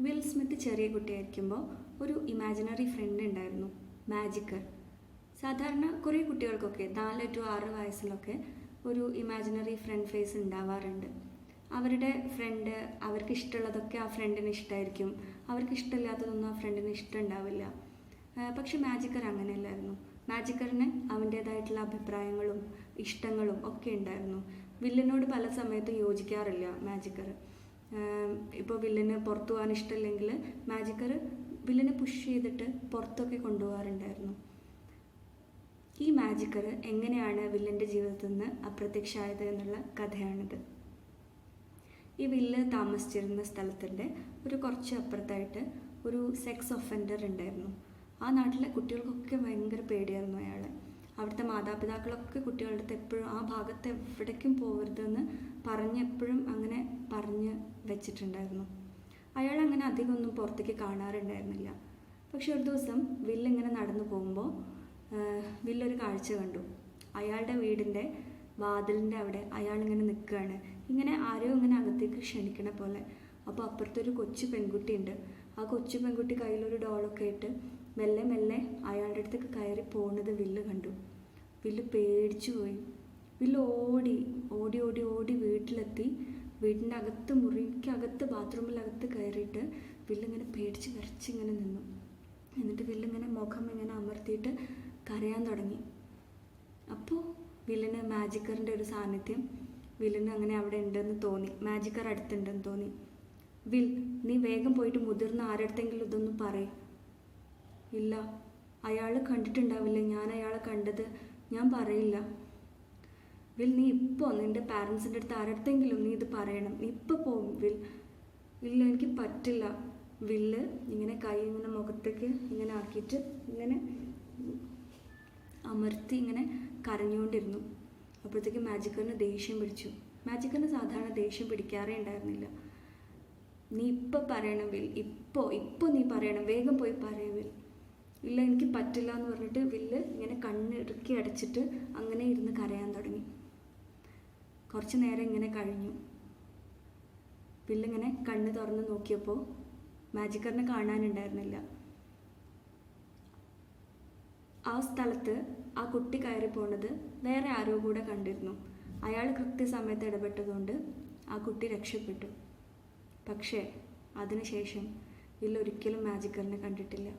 Will Smith ചെറിയ കുട്ടിയായിരിക്കുമ്പോൾ ഒരു imaginary front ഉണ്ടായിരുന്നു, മാജിക്കർ. സാധാരണ കുറേ കുട്ടികൾക്കൊക്കെ 4 to 6 വയസ്സിലൊക്കെ ഒരു ഇമാജിനറി ഫ്രണ്ട് ഫേസ് ഉണ്ടാവാറുണ്ട്. അവരുടെ ഫ്രണ്ട് അവർക്ക് ഇഷ്ടമുള്ളതൊക്കെ ആ ഫ്രണ്ടിന് ഇഷ്ടമായിരിക്കും, അവർക്ക് ഇഷ്ടമില്ലാത്തതൊന്നും ആ ഫ്രണ്ടിന് ഇഷ്ടമുണ്ടാവില്ല. പക്ഷെ മാജിക്കർ അങ്ങനെയല്ലായിരുന്നു. മാജിക്കറിന് അവൻ്റേതായിട്ടുള്ള അഭിപ്രായങ്ങളും ഇഷ്ടങ്ങളും ഒക്കെ ഉണ്ടായിരുന്നു. വില്ലനോട് പല സമയത്തും യോജിക്കാറില്ല മാജിക്കർ. ഇപ്പോൾ വില്ലന് പുറത്തു പോകാൻ ഇഷ്ടമില്ലെങ്കിൽ മാജിക്കർ വില്ലനെ പുഷ് ചെയ്തിട്ട് പുറത്തൊക്കെ കൊണ്ടുപോകാറുണ്ടായിരുന്നു. ഈ മാജിക്കർ എങ്ങനെയാണ് വില്ലൻ്റെ ജീവിതത്തിൽ നിന്ന് അപ്രത്യക്ഷമായത് എന്നുള്ള കഥയാണിത്. ഈ വില്ല് താമസിച്ചിരുന്ന സ്ഥലത്തിൻ്റെ കുറച്ച് അപ്പുറത്തായിട്ട് ഒരു സെക്സ് ഒഫൻഡർ ഉണ്ടായിരുന്നു. ആ നാട്ടിലെ കുട്ടികൾക്കൊക്കെ ഭയങ്കര പേടിയായിരുന്നു അയാളെ. അവിടുത്തെ മാതാപിതാക്കളൊക്കെ കുട്ടികളുടെ അടുത്ത് എപ്പോഴും ആ ഭാഗത്ത് എവിടേക്കും പോകരുതെന്ന് എപ്പോഴും അങ്ങനെ പറഞ്ഞ് വെച്ചിട്ടുണ്ടായിരുന്നു. അയാൾ അങ്ങനെ അധികമൊന്നും പുറത്തേക്ക് കാണാറുണ്ടായിരുന്നില്ല. പക്ഷെ ഒരു ദിവസം വില്ലിങ്ങനെ നടന്നു പോകുമ്പോൾ വില്ലൊരു കാഴ്ച കണ്ടു. അയാളുടെ വീടിൻ്റെ വാതിലിൻ്റെ അവിടെ അയാളിങ്ങനെ നിൽക്കുകയാണ്, ഇങ്ങനെ ആരോ ഇങ്ങനെ അകത്തേക്ക് ക്ഷണിക്കണ പോലെ. അപ്പോൾ അപ്പുറത്തൊരു കൊച്ചു പെൺകുട്ടി ഉണ്ട്. ആ കൊച്ചു പെൺകുട്ടി കയ്യിലൊരു ഡോളൊക്കെ ഇട്ട് മെല്ലെ മെല്ലെ അയാളുടെ അടുത്തേക്ക് കയറി പോകുന്നത് വില്ല് കണ്ടു. വില്ല് പേടിച്ചു പോയി. വില്ല് ഓടി ഓടി ഓടി ഓടി വീട്ടിലെത്തി. വീടിൻ്റെ അകത്ത് മുറിക്കകത്ത് ബാത്റൂമിലകത്ത് കയറിയിട്ട് വില്ലിങ്ങനെ പേടിച്ച് വിറച്ചിങ്ങനെ നിന്നു. എന്നിട്ട് വില്ലിങ്ങനെ മുഖം ഇങ്ങനെ അമർത്തിയിട്ട് കരയാൻ തുടങ്ങി. അപ്പോൾ വില്ലിന് മാജിക്കറിൻ്റെ ഒരു സാന്നിധ്യം വില്ലിന് അങ്ങനെ അവിടെ ഉണ്ടെന്ന് തോന്നി, മാജിക്കർ അടുത്തുണ്ടെന്ന് തോന്നി. വിൽ, നീ വേഗം പോയിട്ട് മുതിർന്ന ആരടുത്തെങ്കിലും ഇതൊന്നും പറയും. ഇല്ല, അയാൾ കണ്ടിട്ടുണ്ടാവില്ല, ഞാൻ അയാളെ കണ്ടത്, ഞാൻ പറയില്ല. വിൽ, നീ ഇപ്പോൾ നിൻ്റെ പാരൻസിൻ്റെ അടുത്ത് ആരടുത്തെങ്കിലും നീ ഇത് പറയണം, നീ ഇപ്പോൾ പോകും വിൽ. ഇല്ല, എനിക്ക് പറ്റില്ല. വില്ല് ഇങ്ങനെ കൈ ഇങ്ങനെ മുഖത്തേക്ക് ഇങ്ങനെ ആക്കിയിട്ട് ഇങ്ങനെ അമർത്തി ഇങ്ങനെ കരഞ്ഞുകൊണ്ടിരുന്നു. അപ്പോഴത്തേക്ക് മാജിക്കറിന് ദേഷ്യം പിടിച്ചു. മാജിക്കറിന് സാധാരണ ദേഷ്യം പിടിക്കാറേ ഉണ്ടായിരുന്നില്ല. നീ ഇപ്പോൾ പറയണം വിൽ, ഇപ്പോൾ നീ പറയണം, വേഗം പോയി പറയും വിൽ. ഇല്ല, എനിക്ക് പറ്റില്ല എന്ന് പറഞ്ഞിട്ട് വില്ല് ഇങ്ങനെ കണ്ണിറുക്കി അടച്ചിട്ട് അങ്ങനെ ഇരുന്ന് കരയാൻ തുടങ്ങി. കുറച്ച് നേരം ഇങ്ങനെ കഴിഞ്ഞു. വില്ലിങ്ങനെ കണ്ണ് തുറന്ന് നോക്കിയപ്പോൾ മാജിക്കറിനെ കാണാനുണ്ടായിരുന്നില്ല. ആ സ്ഥലത്ത് ആ കുട്ടി കയറി പോണത് വേറെ ആരോ കൂടെ കണ്ടിരുന്നു. അയാൾ കൃത്യസമയത്ത് ഇടപെട്ടതുകൊണ്ട് ആ കുട്ടി രക്ഷപ്പെട്ടു. പക്ഷേ അതിനുശേഷം വില്ല് ഒരിക്കലും മാജിക്കറിനെ കണ്ടിട്ടില്ല.